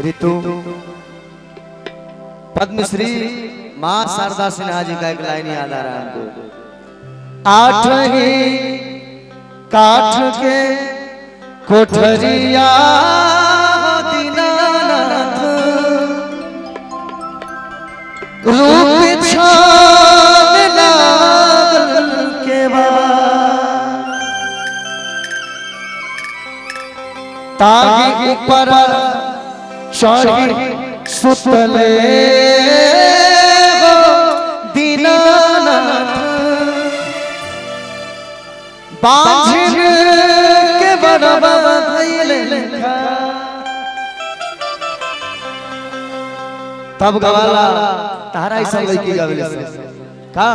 ऋतु पद्मश्री मां शारदा सिन्हा जी का एक लाइन याद आ रहा है हमको। आठ ही काठ के कोठरिया दीनानाथ रूप छान लागल के बाद तागी ऊपर चढ़ी सुतले दीनानाथ बांझिन के बरबा भइले लेखा। तब गवाला तारा ऐसा लड़की गावेले का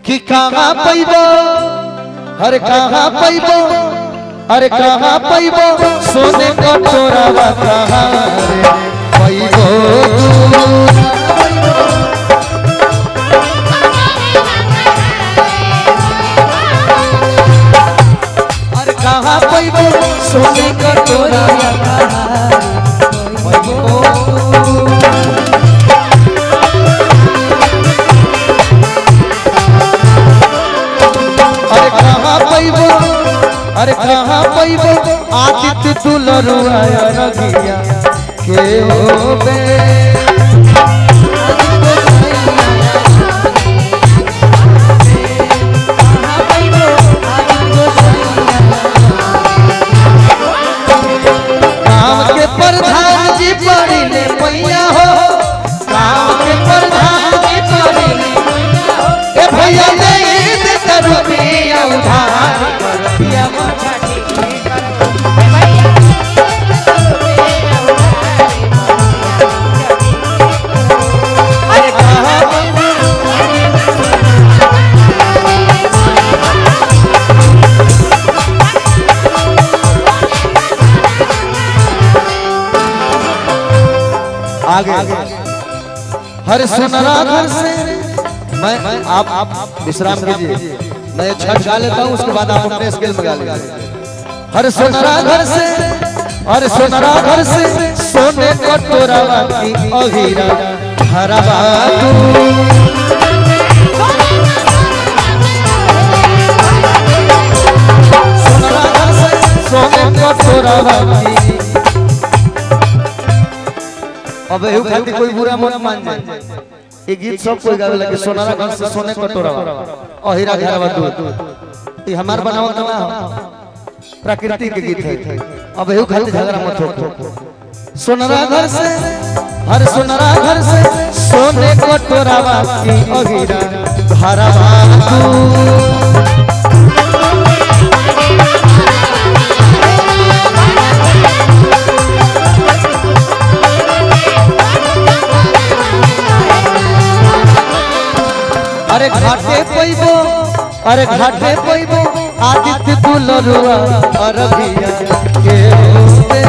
कि कहां पैबो अरे कहां पैबो अरे कहां पैबो सोने को तोरावा कहां रे पैबो अरे कहां पैबो सोने को तोरावा कहां पैबो अरे कहां पैबो आदित्य दुलरुआ रगिया के होबे गांव के प्रधान जी बड़ी ने पैया हो गांव के प्रधान जी बड़ी ने ए भैया नहीं दे रुपया उधार रुपया आगे हर सुनरा घर से मैं आप विश्राम कीजिए, मैं छठ गा लेता हूँ उसके बाद आप अपने स्केल में गा लीजिए। हर सुनरा घर से हर सुनरा घर से सोने को तोरावा की अहीरा हरवा सुनरा घर से सोने को तोरावा की। अब एहू खातिर कोई बुरा मत मान जाए, ये गीत सब कोई गावे लगे सोनारा घर से सोने कटोरावा अहीरा घरवा दूध, ये हमार बनावल ना प्रकृति के गीत है। अब एहू खातिर झगड़ा मत हो। सोनारा घर से हर सोनारा घर से सोने कटोरावा की अहीरा घरवा दूध। अरे घाटे पैबो अरे घाटे पैबो आदित्य दुलरुआ अरबिया के होबे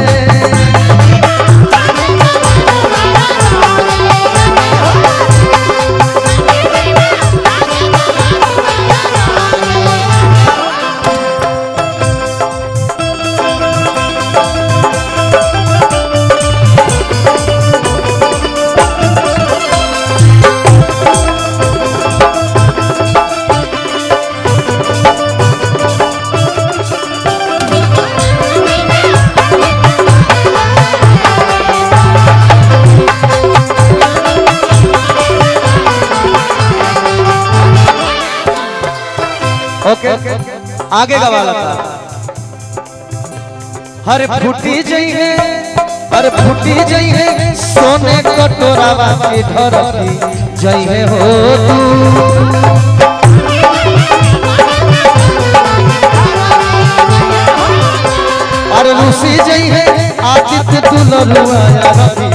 ओके आगे गवाला हर फूटी जई है हर फूटी जई है सोने कटोरावा की धरती जई है हो तू। अरे रूसी जई है आदित्य दुलरुआ रवि